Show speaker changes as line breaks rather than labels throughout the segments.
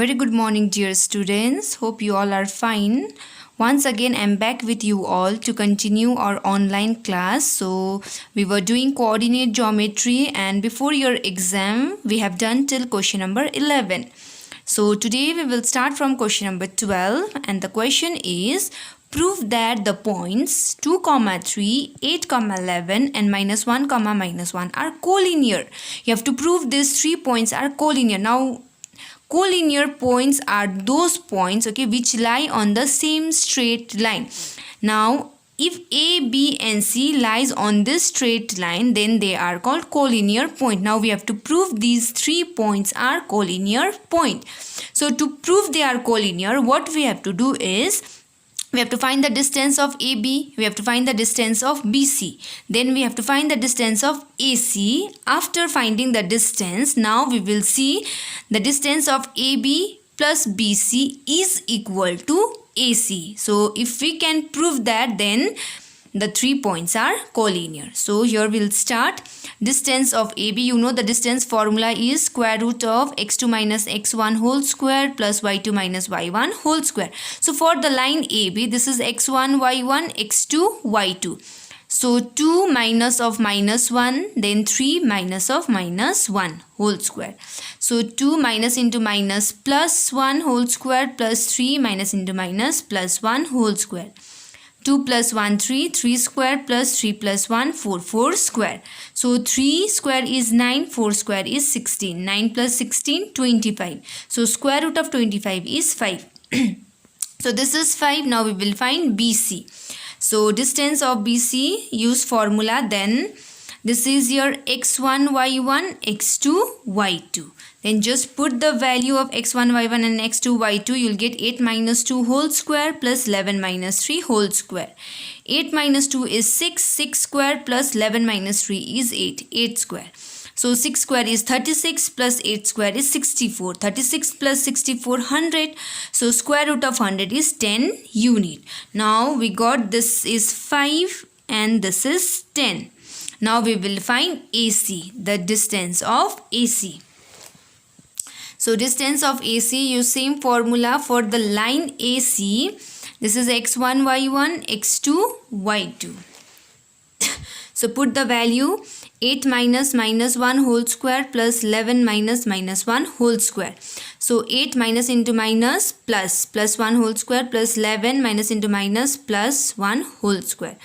very good morning, dear students. Hope you all are fine. Once again, I'm back with you all to continue our online class. So, we were doing coordinate geometry, and before your exam, we have done till question number 11. So, today we will start from question number 12, and the question is prove that the points 2, 3, 8, 11 and -1, -1 are collinear. You have to prove these 3 points are collinear. Now, collinear points are those points, okay, which lie on the same straight line. Now, if A, B and C lies on this straight line, then they are called collinear point. Now, we have to prove these 3 points are collinear point. So, to prove they are collinear, what we have to do is, we have to find the distance of AB, we have to find the distance of BC, then we have to find the distance of AC. After finding the distance, now we will see the distance of AB plus BC is equal to AC. So, if we can prove that, then the 3 points are collinear. So, here we'll start. Distance of AB, you know the distance formula is square root of x2 minus x1 whole square plus y2 minus y1 whole square. So, for the line AB, this is x1, y1, x2, y2. So, 2 minus of -1, then 3 minus of -1 whole square. So, 2 minus into minus plus 1 whole square plus 3 minus into minus plus 1 whole square. 2 plus 1, 3, 3 square plus 3 plus 1, 4, 4 square. So, 3 square is 9, 4 square is 16. 9 plus 16, 25. So, square root of 25 is 5. So, this is 5. Now, we will find BC. So, distance of BC, use formula, then this is your x1, y1, x2, y2. Then just put the value of x1, y1 and x2, y2. You'll get 8 minus 2 whole square plus 11 minus 3 whole square. 8 minus 2 is 6. 6 square plus 11 minus 3 is 8. 8 square. So, 6 square is 36 plus 8 square is 64. 36 plus 64, 100. So, square root of 100 is 10 unit. Now, we got this is 5 and this is 10. Now, we will find AC, the distance of AC. So, distance of AC, use same formula for the line AC. This is x1, y1, x2, y2. So, put the value 8 minus -1 whole square plus 11 minus -1 whole square. So, 8 minus into minus plus 1 whole square plus 11 minus into minus plus 1 whole square.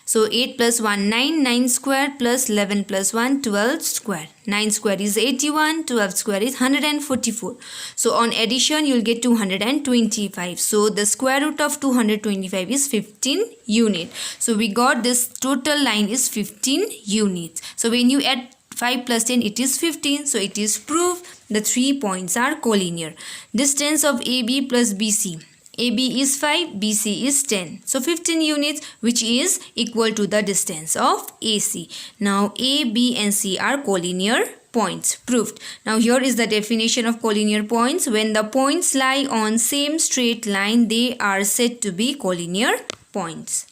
So, 8 plus 1, 9, 9 square plus 11 plus 1, 12 square. 9 square is 81, 12 square is 144. So, on addition, you'll get 225. So, the square root of 225 is 15 unit. So, we got this total line is 15 units. So, when you add 5 plus 10, it is 15. So, it is proved the 3 points are collinear. Distance of AB plus BC. AB is 5, BC is 10. So, 15 units, which is equal to the distance of AC. Now, A, B and C are collinear points. Proved. Now, here is the definition of collinear points. When the points lie on same straight line, they are said to be collinear points.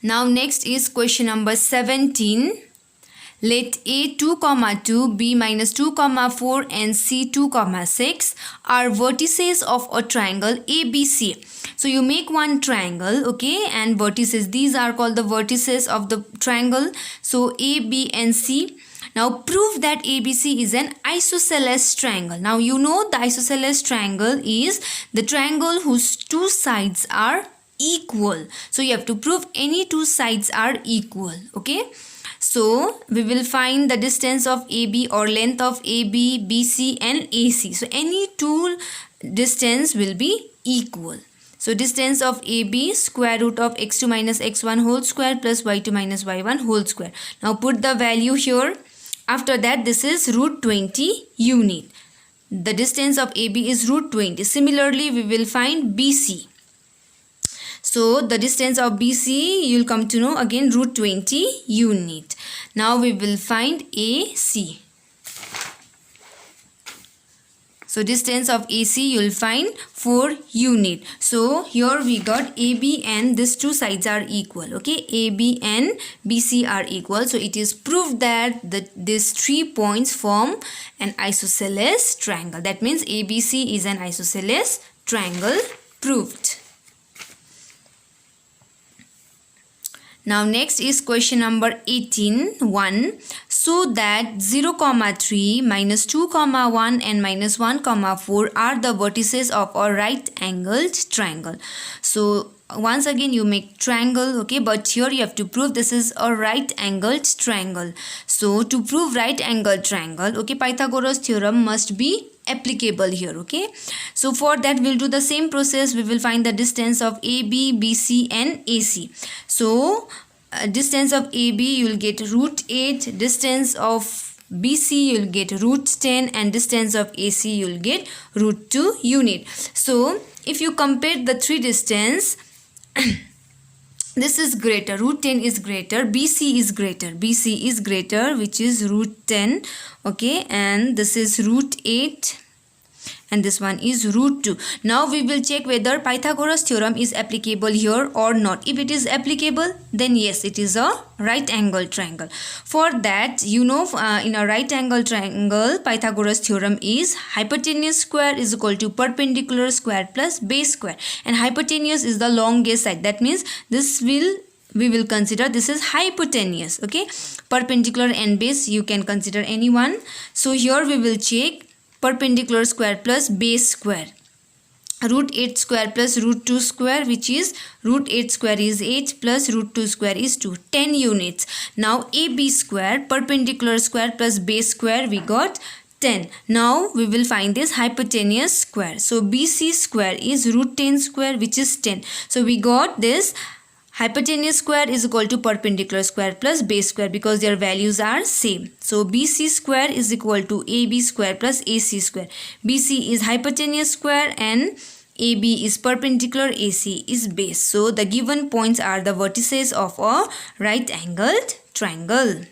Now, next is question number 17. Let A 2, 2, B minus 2, 4 and C 2, 6 are vertices of a triangle ABC. So, you make one triangle, okay, and vertices. These are called the vertices of the triangle. So, A, B and C. Now, prove that ABC is an isosceles triangle. Now, you know the isosceles triangle is the triangle whose 2 sides are equal. So, you have to prove any 2 sides are equal, okay. So, we will find the distance of AB or length of AB, BC and AC. So, any 2 distance will be equal. So, distance of AB, square root of x2 minus x1 whole square plus y2 minus y1 whole square. Now, put the value here. After that, this is root 20 unit. The distance of AB is root 20. Similarly, we will find BC. So, the distance of BC, you'll come to know again root 20 unit. Now, we will find AC. So distance of AC you'll find 4 unit. So here we got AB and these two sides are equal. Okay, AB and BC are equal. So it is proved that these 3 points form an isosceles triangle. That means ABC is an isosceles triangle. Proved. Now next is question number 18. 1. So that 0, 3, minus 2, 1 and minus 1, 4 are the vertices of a right angled triangle. So once again you make triangle, okay, but here you have to prove this is a right angled triangle. So to prove right angled triangle, okay, Pythagoras theorem must be applicable here. Okay, so for that we'll do the same process. We will find the distance of AB, BC and AC. So distance of AB you'll get root 8, distance of BC you'll get root 10 and distance of AC you'll get root 2 unit. So if you compare the three distance, this is greater, root 10 is greater, BC is greater, which is root 10, okay, and this is root 8 and this one is root 2. Now we will check whether Pythagoras theorem is applicable here or not. If it is applicable, then yes, it is a right angle triangle. For that, you know, in a right angle triangle, Pythagoras theorem is hypotenuse square is equal to perpendicular square plus base square, and hypotenuse is the longest side. That means we will consider this is hypotenuse. Okay, perpendicular and base you can consider any one. So here we will check perpendicular square plus base square. Root 8 square plus root 2 square, which is root 8 square is 8 plus root 2 square is 2, 10 units. Now AB square, perpendicular square plus base square, we got 10. Now we will find this hypotenuse square. So BC square is root 10 square, which is 10. So we got this hypotenuse square is equal to perpendicular square plus base square because their values are same. So BC square is equal to AB square plus AC square. BC is hypotenuse square and AB is perpendicular, AC is base. So the given points are the vertices of a right angled triangle.